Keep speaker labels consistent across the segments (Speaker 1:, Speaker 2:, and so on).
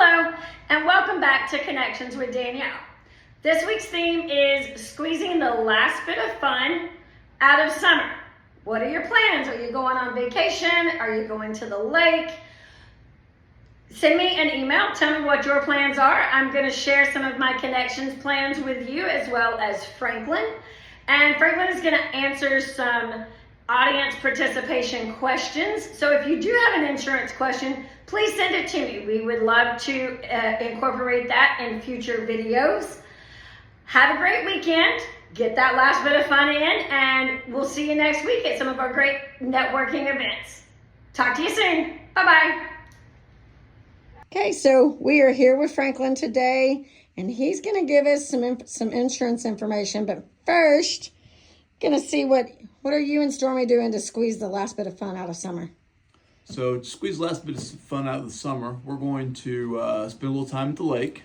Speaker 1: Hello, and welcome back to Connections with Danielle. This week's theme is squeezing the last bit of fun out of summer. What are your plans? Are you going on vacation? Are you going to the lake? Send me an email. Tell me what your plans are. I'm going to share some of my Connections plans with you, as well as Franklin. And Franklin is going to answer some audience participation questions. So if you do have an insurance question, please send it to me. We would love to incorporate that in future videos. Have a great weekend. Get that last bit of fun in, and we'll see you next week at some of our great networking events. Talk to you soon. Bye-bye. Okay, so we are here with Franklin today, and he's going to give us some insurance information. But first, going to see what are you and Stormy doing to squeeze the last bit of fun out of summer?
Speaker 2: So to squeeze the last bit of fun out of the summer, we're going to spend a little time at the lake.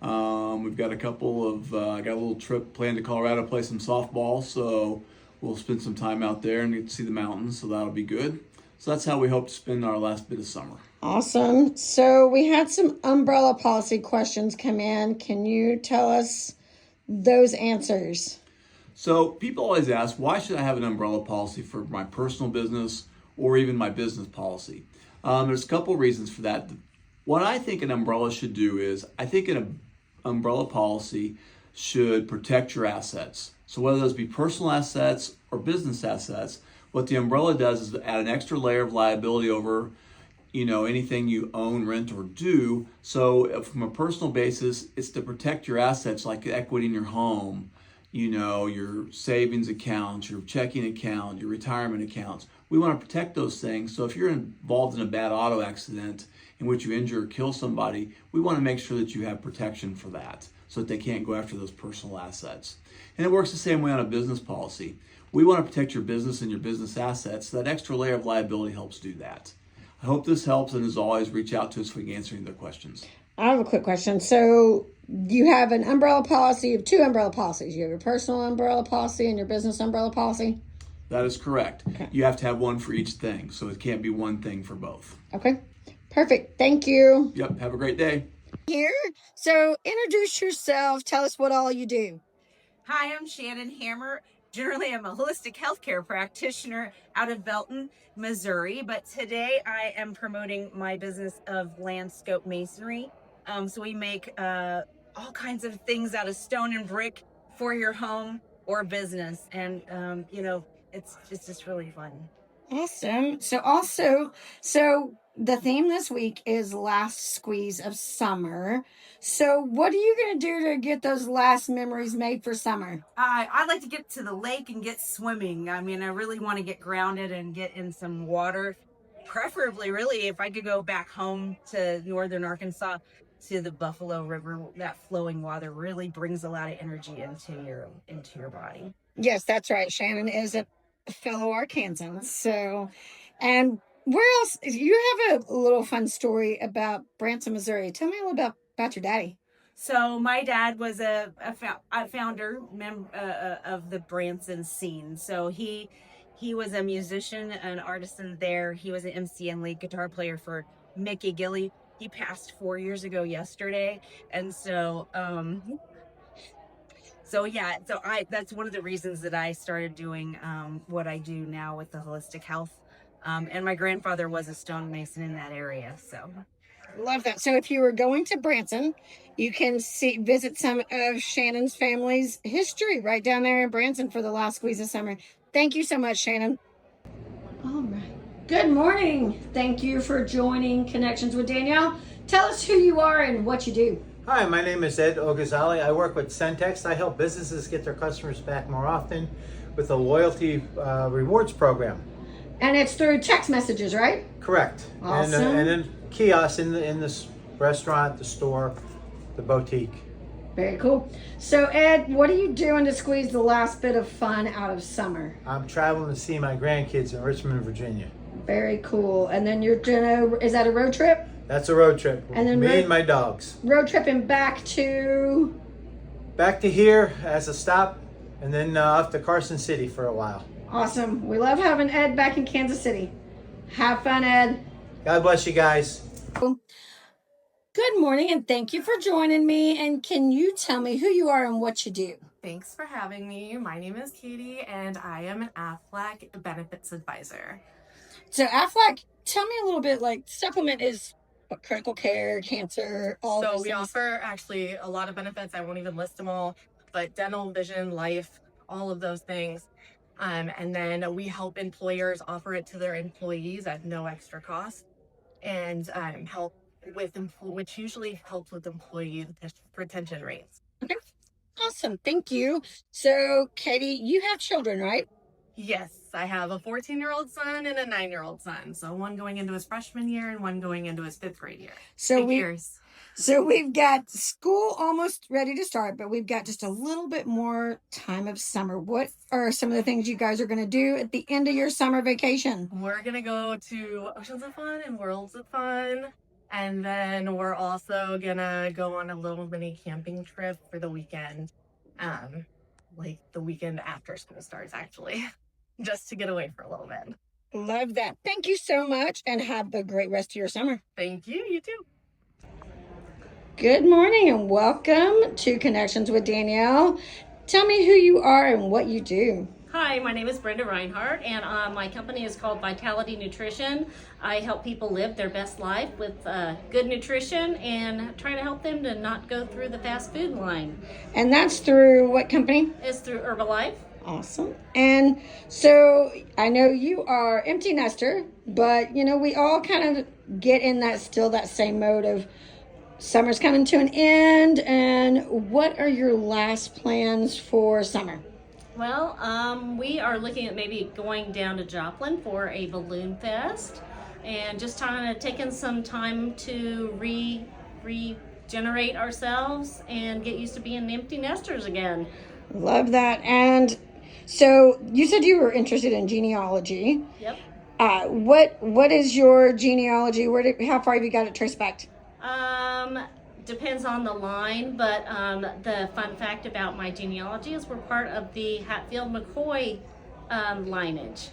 Speaker 2: We've got got a little trip planned to Colorado, play some softball. So we'll spend some time out there and get to see the mountains. So that'll be good. So that's how we hope to spend our last bit of summer.
Speaker 1: Awesome. So we had some umbrella policy questions come in. Can you tell us those answers?
Speaker 2: So people always ask, why should I have an umbrella policy for my personal business or even my business policy? There's a couple reasons for that. What I think an umbrella should do is, I think an umbrella policy should protect your assets. So whether those be personal assets or business assets, what the umbrella does is add an extra layer of liability over anything you own, rent, or do. So from a personal basis, it's to protect your assets like equity in your home, your savings account, your checking account, your retirement accounts. We want to protect those things. So if you're involved in a bad auto accident in which you injure or kill somebody, we want to make sure that you have protection for that so that they can't go after those personal assets. And it works the same way on a business policy. We want to protect your business and your business assets. So that extra layer of liability helps do that. I hope this helps, and as always, reach out to us if we can answer any of their questions.
Speaker 1: I have a quick question. So you have an umbrella policy, you have two umbrella policies. You have your personal umbrella policy and your business umbrella policy?
Speaker 2: That is correct.
Speaker 1: Okay.
Speaker 2: You have to have one for each thing, so it can't be one thing for both.
Speaker 1: Okay, perfect. Thank you.
Speaker 2: Yep, have a great day.
Speaker 1: Here, so introduce yourself. Tell us what all you do.
Speaker 3: Hi, I'm Shannon Hammer. Generally, I'm a holistic healthcare practitioner out of Belton, Missouri, but today I am promoting my business of landscape masonry. So we make all kinds of things out of stone and brick for your home or business, and it's just really fun.
Speaker 1: Awesome. So the theme this week is last squeeze of summer. So what are you going to do to get those last memories made for summer?
Speaker 3: I'd like to get to the lake and get swimming. I mean, I really want to get grounded and get in some water. Preferably, really, if I could go back home to northern Arkansas to the Buffalo River, that flowing water really brings a lot of energy into your body.
Speaker 1: Yes, that's right. Shannon is a fellow Arkansan. So, and where else? You have a little fun story about Branson, Missouri. Tell me a little about your daddy.
Speaker 3: So my dad was a founder of the Branson scene. So he was a musician, an artisan there. He was an MC and lead guitar player for Mickey Gilley. He passed 4 years ago yesterday, and so that's one of the reasons that I started doing what I do now with the holistic health. And my grandfather was a stonemason in that area, so.
Speaker 1: Love that. So if you were going to Branson, you can visit some of Shannon's family's history right down there in Branson for the last squeeze of summer. Thank you so much, Shannon. All right. Good morning. Thank you for joining Connections with Danielle. Tell us who you are and what you do.
Speaker 4: Hi, my name is Ed Ogazali. I work with Centex. I help businesses get their customers back more often with a loyalty rewards program.
Speaker 1: And it's through text messages, right?
Speaker 4: Correct.
Speaker 1: Awesome.
Speaker 4: And then kiosks in this restaurant, the store, the boutique.
Speaker 1: Very cool. So Ed, what are you doing to squeeze the last bit of fun out of summer?
Speaker 4: I'm traveling to see my grandkids in Richmond, Virginia.
Speaker 1: Very cool. And then is that a road trip?
Speaker 4: That's a road trip.
Speaker 1: And then
Speaker 4: me and my dogs.
Speaker 1: Road tripping back to
Speaker 4: here as a stop, and then off to Carson City for a while.
Speaker 1: Awesome. We love having Ed back in Kansas City. Have fun, Ed.
Speaker 4: God bless you guys.
Speaker 1: Good morning, and thank you for joining me. And can you tell me who you are and what you do?
Speaker 5: Thanks for having me. My name is Katie, and I am an Aflac benefits advisor.
Speaker 1: So, Aflac, tell me a little bit. Like, supplement is what, critical care, cancer, all
Speaker 5: So
Speaker 1: those
Speaker 5: we
Speaker 1: things.
Speaker 5: offer actually a lot of benefits. I won't even list them all, but dental, vision, life, all of those things. And then we help employers offer it to their employees at no extra cost, and help with which usually helps with employee retention rates.
Speaker 1: Okay, awesome. Thank you. So, Katie, you have children, right?
Speaker 5: Yes, I have a 14-year-old son and a 9-year-old son. So one going into his freshman year and one going into his 5th grade year.
Speaker 1: So
Speaker 5: Big years.
Speaker 1: So we've got school almost ready to start, but we've got just a little bit more time of summer. What are some of the things you guys are going to do at the end of your summer vacation?
Speaker 5: We're going to go to Oceans of Fun and Worlds of Fun. And then we're also going to go on a little mini camping trip for the weekend. Like the weekend after school starts, actually, just to get away for a little bit.
Speaker 1: Love that. Thank you so much, and have a great rest of your summer.
Speaker 5: Thank you. You too.
Speaker 1: Good morning and welcome to Connections with Danielle. Tell me who you are and what you do.
Speaker 6: Hi, my name is Brenda Reinhardt, and my company is called Vitality Nutrition. I help people live their best life with good nutrition and try to help them to not go through the fast food line.
Speaker 1: And that's through what company?
Speaker 6: It's through Herbalife.
Speaker 1: Awesome. And so I know you are empty nester, but you know, we all kind of get in that same mode of summer's coming to an end. And what are your last plans for summer?
Speaker 6: Well, we are looking at maybe going down to Joplin for a balloon fest and just kind of taking some time to regenerate ourselves and get used to being empty nesters again.
Speaker 1: Love that. And so you said you were interested in genealogy.
Speaker 6: Yep.
Speaker 1: What is your genealogy? How far have you got it traced back?
Speaker 6: Depends on the line, but the fun fact about my genealogy is we're part of the Hatfield-McCoy lineage.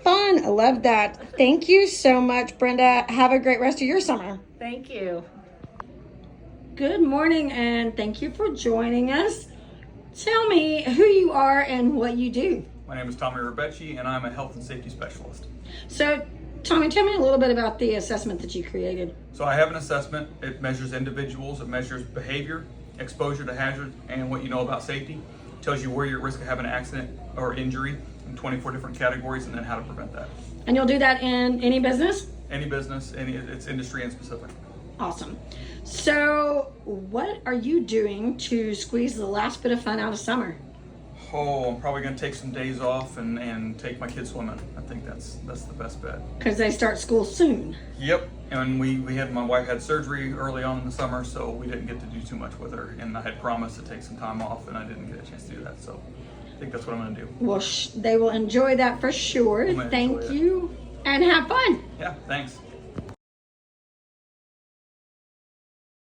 Speaker 1: Fun. I love that. Thank you so much, Brenda. Have a great rest of your summer.
Speaker 6: Thank you.
Speaker 1: Good morning, and thank you for joining us. Tell me who you are and what you do.
Speaker 7: My name is Tommy Rebecci, and I'm a health and safety specialist.
Speaker 1: So, Tommy, tell me a little bit about the assessment that you created.
Speaker 7: So I have an assessment. It measures individuals, it measures behavior, exposure to hazards, and what you know about safety. It tells you where you're at risk of having an accident or injury in 24 different categories, and then how to prevent that.
Speaker 1: And you'll do that in any business?
Speaker 7: Any business, it's industry and specific.
Speaker 1: Awesome. So, what are you doing to squeeze the last bit of fun out of summer?
Speaker 7: Oh, I'm probably going to take some days off and take my kids swimming. I think that's the best bet.
Speaker 1: Because they start school soon.
Speaker 7: Yep. And my wife had surgery early on in the summer, so we didn't get to do too much with her. And I had promised to take some time off, and I didn't get a chance to do that. So I think that's what I'm going to do.
Speaker 1: Well, they will enjoy that for sure. Thank you, and have fun.
Speaker 7: Yeah, thanks.